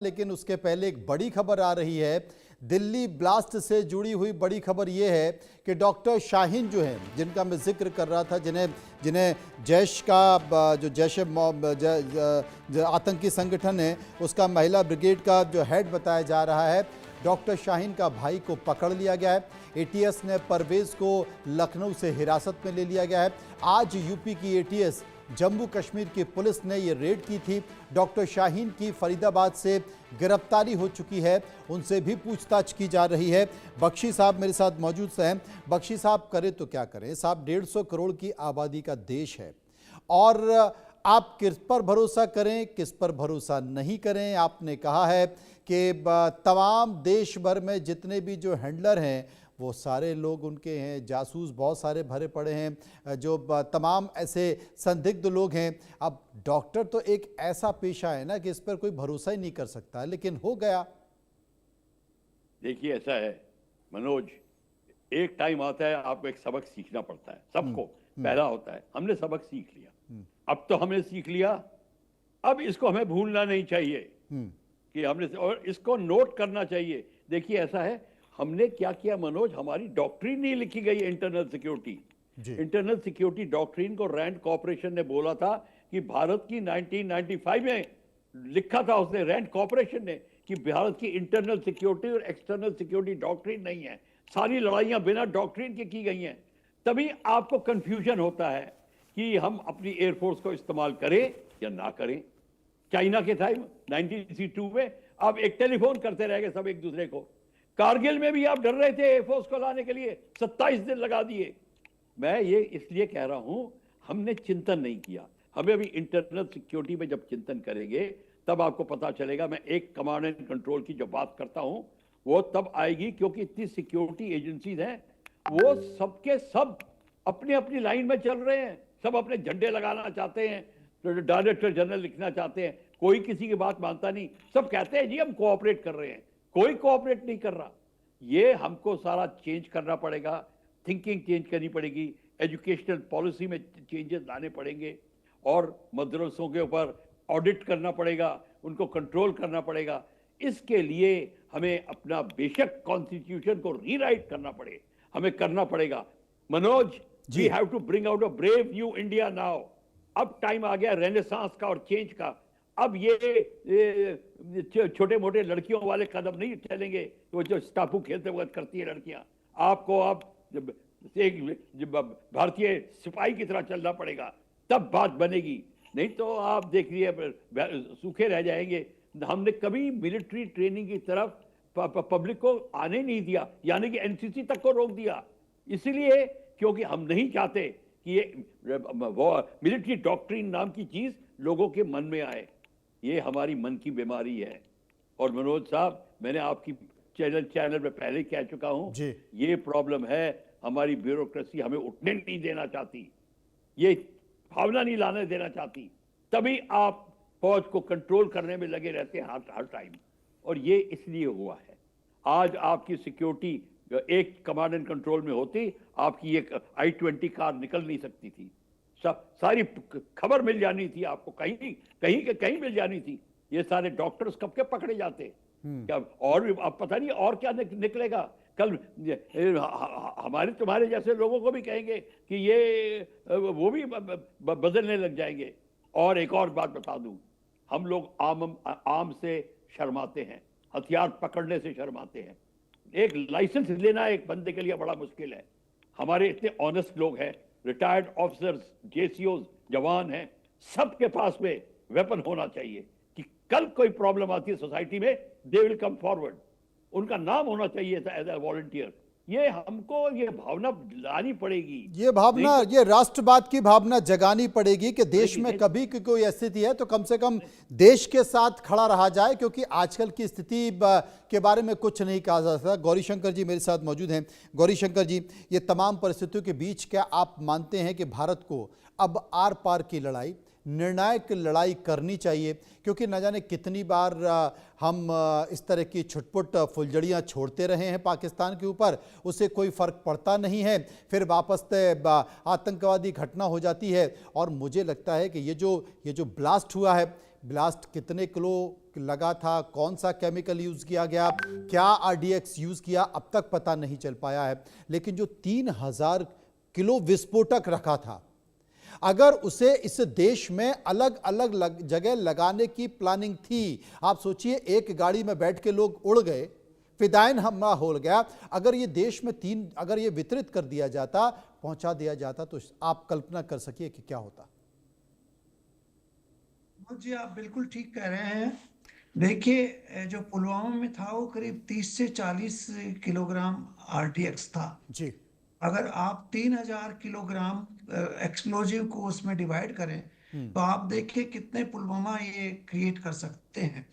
लेकिन उसके पहले एक बड़ी खबर आ रही है। दिल्ली ब्लास्ट से जुड़ी हुई बड़ी खबर यह है कि डॉक्टर शाहीन जो हैं, जिनका मैं जिक्र कर रहा था, जिन्हें जैश का जो जैश आतंकी संगठन है उसका महिला ब्रिगेड का जो हेड बताया जा रहा है, डॉक्टर शाहीन का भाई को पकड़ लिया गया है। एटीएस ने परवेज को लखनऊ से हिरासत में ले लिया गया है। आज यूपी की एटीएस जम्मू कश्मीर की पुलिस ने ये रेड की थी। डॉक्टर शाहीन की फरीदाबाद से गिरफ्तारी हो चुकी है, उनसे भी पूछताछ की जा रही है। बख्शी साहब मेरे साथ मौजूद हैं। बख्शी साहब, करें तो क्या करें साहब, 150 करोड़ की आबादी का देश है और आप किस पर भरोसा करें, किस पर भरोसा नहीं करें। आपने कहा है कि तमाम देश भर में जितने भी जो हैंडलर हैं वो सारे लोग उनके हैं, जासूस बहुत सारे भरे पड़े हैं, जो तमाम ऐसे संदिग्ध लोग हैं। अब डॉक्टर तो एक ऐसा पेशा है ना कि इस पर कोई भरोसा ही नहीं कर सकता, लेकिन हो गया। देखिए, ऐसा है मनोज, एक टाइम आता है आपको एक सबक सीखना पड़ता है, सबको पहला होता है। हमने सबक सीख लिया, अब तो हमने सीख लिया, अब इसको हमें भूलना नहीं चाहिए कि हमने, और इसको नोट करना चाहिए। देखिए, ऐसा है, हमने क्या किया मनोज, हमारी डॉक्ट्रिन नहीं लिखी गई internal security. Internal security doctrine को रैंड कॉर्पोरेशन ने बोला था कि भारत की 1995 में लिखा था उसने, रैंड कॉर्पोरेशन ने, कि भारत की इंटरनल सिक्योरिटी और एक्सटर्नल सिक्योरिटी डॉक्ट्रिन नहीं है, सारी लड़ाइयां बिना डॉक्ट्रिन के की गई हैं। तभी आपको कंफ्यूजन होता है कि हम अपनी एयरफोर्स को इस्तेमाल करें या ना करें। चाइना के टाइम 1962 में आप एक टेलीफोन करते रह गए सब एक दूसरे को। कारगिल में भी आप डर रहे थे एयरफोर्स को लाने के लिए, 27 दिन लगा दिए। मैं ये इसलिए कह रहा हूं, हमने चिंतन नहीं किया। हमें अभी इंटरनल सिक्योरिटी में जब चिंतन करेंगे तब आपको पता चलेगा। मैं एक कमांड एंड कंट्रोल की जो बात करता हूं वो तब आएगी, क्योंकि इतनी सिक्योरिटी एजेंसीज हैं, वो सबके सब अपनी अपनी लाइन में चल रहे हैं, सब अपने झंडे लगाना चाहते हैं, तो डायरेक्टर जनरल लिखना चाहते हैं, कोई किसी की बात मानता नहीं। सब कहते हैं जी हम कोऑपरेट कर रहे हैं, कोई कोऑपरेट नहीं कर रहा। ये हमको सारा चेंज करना पड़ेगा, थिंकिंग चेंज करनी पड़ेगी, एजुकेशनल पॉलिसी में चेंजेस लाने पड़ेंगे, और मदरसों के ऊपर ऑडिट करना पड़ेगा, उनको कंट्रोल करना पड़ेगा। इसके लिए हमें अपना बेशक कॉन्स्टिट्यूशन को रीराइट करना पड़े, हमें करना पड़ेगा। Manoj, we have to bring out a brave new India now. अब टाइम आ गया रेनेसांस का और चेंज का। अब ये छोटे मोटे लड़कियों वाले कदम नहीं चलेंगे, वो जो टापू खेलते वक्त करती है लड़कियां। आपको अब एक भारतीय सिपाही की तरह चलना पड़ेगा, तब बात बनेगी, नहीं तो आप देख लिए सूखे रह जाएंगे। हमने कभी मिलिट्री ट्रेनिंग की तरफ पब्लिक को आने नहीं दिया, यानी कि एनसीसी तक को रोक दिया, इसीलिए क्योंकि हम नहीं चाहते कि ये मिलिट्री डॉक्ट्रिन नाम की चीज लोगों के मन में आए। ये हमारी मन की बीमारी है। और मनोज साहब, मैंने आपकी चैनल में पहले कह चुका हूं, ये प्रॉब्लम है, हमारी ब्यूरोक्रेसी हमें उठने नहीं देना चाहती, ये भावना नहीं लाने देना चाहती, तभी आप फौज को कंट्रोल करने में लगे रहते हैं हर टाइम। और ये इसलिए हुआ है। आज आपकी सिक्योरिटी एक कमांड एंड कंट्रोल में होती, आपकी एक I-20 कार निकल नहीं सकती थी, सब सारी खबर मिल जानी थी आपको, कहीं मिल जानी थी। ये सारे डॉक्टर्स कब के पकड़े जाते क्या, और अब पता नहीं और क्या निकलेगा। कल हमारे तुम्हारे जैसे लोगों को भी कहेंगे कि ये वो भी बदलने लग जाएंगे। और एक और बात बता दूं, हम लोग आम से शर्माते हैं, हथियार पकड़ने से शर्माते हैं। एक लाइसेंस लेना एक बंदे के लिए बड़ा मुश्किल है। हमारे इतने ऑनेस्ट लोग हैं, रिटायर्ड ऑफिसर्स, जेसीओज, जवान हैं, सबके पास में वेपन होना चाहिए कि कल कोई प्रॉब्लम आती है सोसाइटी में, दे विल कम फॉरवर्ड, उनका नाम होना चाहिए एज ए वॉलंटियर। ये हमको ये भावना लानी पड़ेगी, ये भावना, ये राष्ट्रवाद की भावना जगानी पड़ेगी कि देश में कभी की कोई स्थिति है तो कम से कम देश के साथ खड़ा रहा जाए, क्योंकि आजकल की स्थिति के बारे में कुछ नहीं कहा जा सकता। गौरीशंकर जी मेरे साथ मौजूद हैं। गौरीशंकर जी, ये तमाम परिस्थितियों के बीच क्या आप मानते हैं कि भारत को अब आर पार की लड़ाई, निर्णायक लड़ाई करनी चाहिए? क्योंकि न जाने कितनी बार हम इस तरह की छुटपुट फुलझड़ियाँ छोड़ते रहे हैं पाकिस्तान के ऊपर, उससे कोई फ़र्क पड़ता नहीं है, फिर वापस आतंकवादी घटना हो जाती है। और मुझे लगता है कि ये जो ब्लास्ट हुआ है, ब्लास्ट कितने किलो लगा था, कौन सा केमिकल यूज किया गया, क्या आरडीएक्स यूज किया, अब तक पता नहीं चल पाया है। लेकिन जो 3000 किलो विस्फोटक रखा था, अगर उसे इस देश में अलग अलग जगह लगाने की प्लानिंग थी, आप सोचिए एक गाड़ी में बैठ के लोग उड़ गए, फिदायन हमला हो गया, अगर ये देश में अगर ये वितरित कर दिया जाता, पहुंचा दिया जाता, तो आप कल्पना कर सकिए कि क्या होता। जी आप बिल्कुल ठीक कह रहे हैं। देखिए जो पुलवामा में था वो करीब 30 से 40 किलोग्राम आरडीएक्स था। जी। अगर आप 3000 किलोग्राम एक्सप्लोजिव को उसमें डिवाइड करें तो आप देखिए कितने पुलवामा ये क्रिएट कर सकते हैं।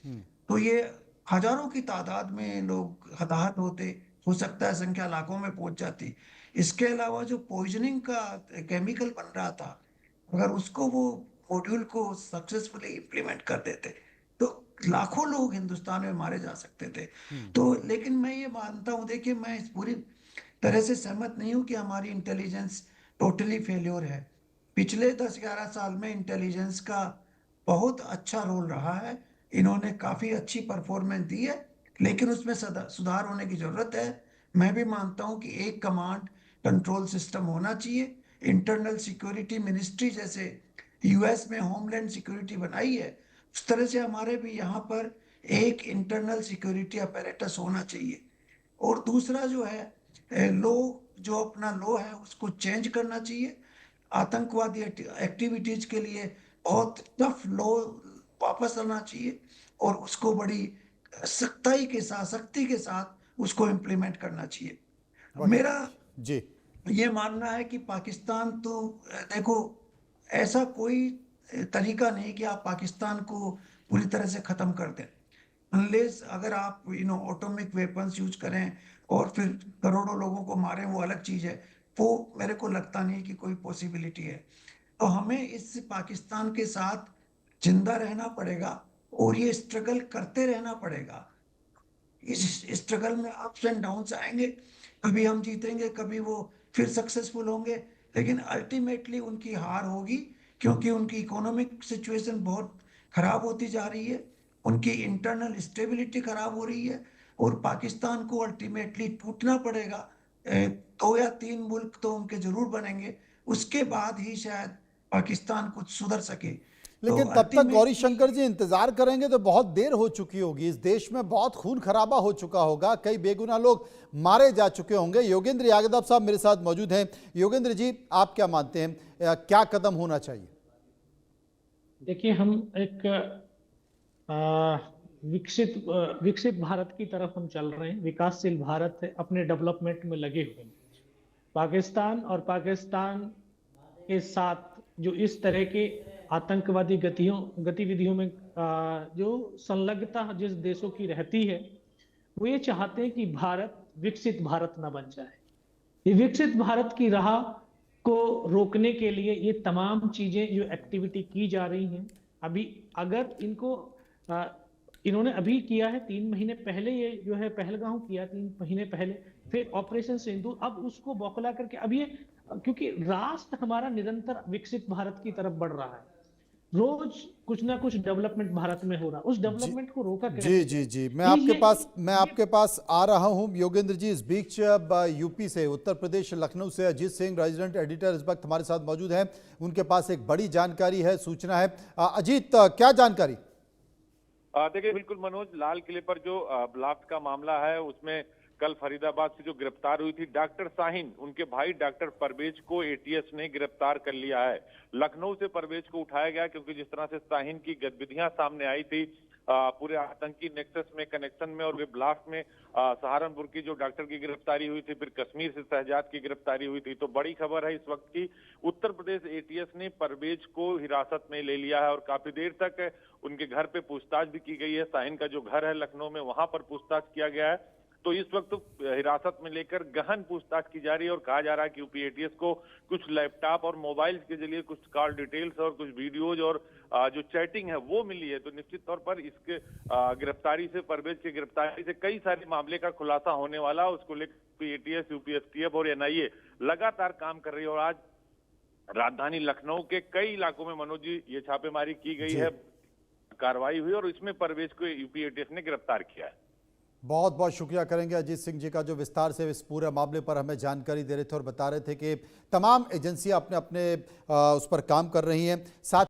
तो ये हजारों की तादाद में लोग हताहत होते, हो सकता है संख्या लाखों में पहुंच जाती। इसके अलावा जो पॉइजनिंग का केमिकल बन रहा था, अगर उसको वो मॉड्यूल को सक्सेसफुली इम्प्लीमेंट कर देते तो लाखों लोग हिंदुस्तान में मारे जा सकते थे। तो लेकिन मैं ये मानता हूँ, देखिए मैं इस पूरी तरह से सहमत नहीं हूं कि हमारी इंटेलिजेंस टोटली फेल्योर है। पिछले 10-11 साल में इंटेलिजेंस का बहुत अच्छा रोल रहा है, इन्होंने काफी अच्छी परफॉर्मेंस दी है, लेकिन उसमें सुधार होने की जरूरत है। मैं भी मानता हूं कि एक कमांड कंट्रोल सिस्टम होना चाहिए। इंटरनल सिक्योरिटी मिनिस्ट्री जैसे यूएस में होमलैंड सिक्योरिटी बनाई है, उस तरह से हमारे भी यहाँ पर एक इंटरनल सिक्योरिटी अपैरेटस होना चाहिए। और दूसरा जो है लो, जो अपना लो है उसको चेंज करना चाहिए। आतंकवादी एक्टिविटीज के लिए बहुत टफ लो वापस लाना चाहिए और उसको बड़ी सख्ती के साथ उसको इम्प्लीमेंट करना चाहिए। बढ़िया मेरा जी। ये मानना है कि पाकिस्तान तो देखो, ऐसा कोई तरीका नहीं कि आप पाकिस्तान को पूरी तरह से खत्म कर दें। अनलेस अगर आप एटॉमिक वेपन्स यूज करें और फिर करोड़ों लोगों को मारें, वो अलग चीज है। वो मेरे को लगता नहीं कि कोई पॉसिबिलिटी है। तो हमें इस पाकिस्तान के साथ जिंदा रहना पड़ेगा और ये स्ट्रगल करते रहना पड़ेगा। इस स्ट्रगल में अप्स एंड डाउन्स आएंगे, कभी हम जीतेंगे, कभी वो फिर सक्सेसफुल होंगे, लेकिन अल्टीमेटली उनकी हार होगी, क्योंकि उनकी इकोनॉमिक सिचुएशन बहुत खराब होती जा रही है, उनकी इंटरनल स्टेबिलिटी खराब हो रही है और पाकिस्तान को अल्टीमेटली टूटना पड़ेगा। 2 या 3 मुल्क तो उनके जरूर बनेंगे, उसके बाद ही शायद पाकिस्तान कुछ सुधर सके। तो लेकिन तब तक गौरी शंकर जी इंतजार करेंगे तो बहुत देर हो चुकी होगी, इस देश में बहुत खून खराबा हो चुका होगा, कई बेगुनाह लोग मारे जा चुके होंगे। योगेंद्र यादव साहब मेरे साथ मौजूद हैं। योगेंद्र जी, आप क्या मानते हैं, क्या कदम होना चाहिए? देखिए, हम एक विकसित भारत की तरफ हम चल रहे हैं, विकासशील भारत है, अपने डेवलपमेंट में लगे हुए हैं। पाकिस्तान के साथ जो इस तरह के आतंकवादी गतिविधियों में जो संलग्नता जिस देशों की रहती है, वो ये चाहते हैं कि भारत विकसित भारत ना बन जाए। ये विकसित भारत की राह को रोकने के लिए ये तमाम चीजें जो एक्टिविटी की जा रही हैं, अभी अगर इन्होंने अभी किया है 3 महीने पहले, ये जो है पहलगाम किया 3 महीने पहले, फिर ऑपरेशन सिंदूर, अब उसको बौखला करके अब ये, क्योंकि राष्ट्र हमारा निरंतर विकसित भारत की तरफ बढ़ रहा है, रोज कुछ ना कुछ डेवलपमेंट भारत में हो रहा, उस डेवलपमेंट को रोका जी जी जी, मैं आपके पास आ रहा हूं योगेंद्र जी। इस बीच यूपी से, उत्तर प्रदेश लखनऊ से अजीत सिंह, रेजिडेंट एडिटर, इस वक्त हमारे साथ मौजूद हैं। उनके पास एक बड़ी जानकारी है, सूचना है। अजीत, क्या जानकारी? देखिए, बिल्कुल मनोज, लाल किले पर जो ब्लास्ट का मामला है उसमें कल फरीदाबाद से जो गिरफ्तार हुई थी डॉक्टर शाहीन, उनके भाई डॉक्टर परवेज को एटीएस ने गिरफ्तार कर लिया है। लखनऊ से परवेज को उठाया गया क्योंकि जिस तरह से शाहीन की गतिविधियां सामने आई थी पूरे आतंकी नेक्सस में, कनेक्शन में, और वे ब्लास्ट में, सहारनपुर की जो डॉक्टर की गिरफ्तारी हुई थी, फिर कश्मीर से शहजाद की गिरफ्तारी हुई थी। तो बड़ी खबर है इस वक्त की, उत्तर प्रदेश एटीएस ने परवेज को हिरासत में ले लिया है और काफी देर तक उनके घर पे पूछताछ भी की गई है। शाहीन का जो घर है लखनऊ में, वहां पर पूछताछ किया गया है। तो इस वक्त हिरासत में लेकर गहन पूछताछ की जा रही है और कहा जा रहा है कि यूपी एटीएस को कुछ लैपटॉप और मोबाइल के जरिए कुछ कॉल डिटेल्स और कुछ वीडियोज और जो चैटिंग है वो मिली है। तो निश्चित तौर पर इसके गिरफ्तारी से, परवेज की गिरफ्तारी से कई सारे मामले का खुलासा होने वाला, उसको लेकर एटीएस, यूपीएसटीएफ और एनआईए लगातार काम कर रही है। और आज राजधानी लखनऊ के कई इलाकों में मनोज जी ये छापेमारी की गई है। कार्रवाई हुई और इसमें परवेज को यूपी एटीएस ने गिरफ्तार किया है। बहुत बहुत शुक्रिया करेंगे अजीत सिंह जी का, जो विस्तार से इस पूरे मामले पर हमें जानकारी दे रहे थे और बता रहे थे कि तमाम एजेंसियां अपने अपने उस पर काम कर रही हैं। साथ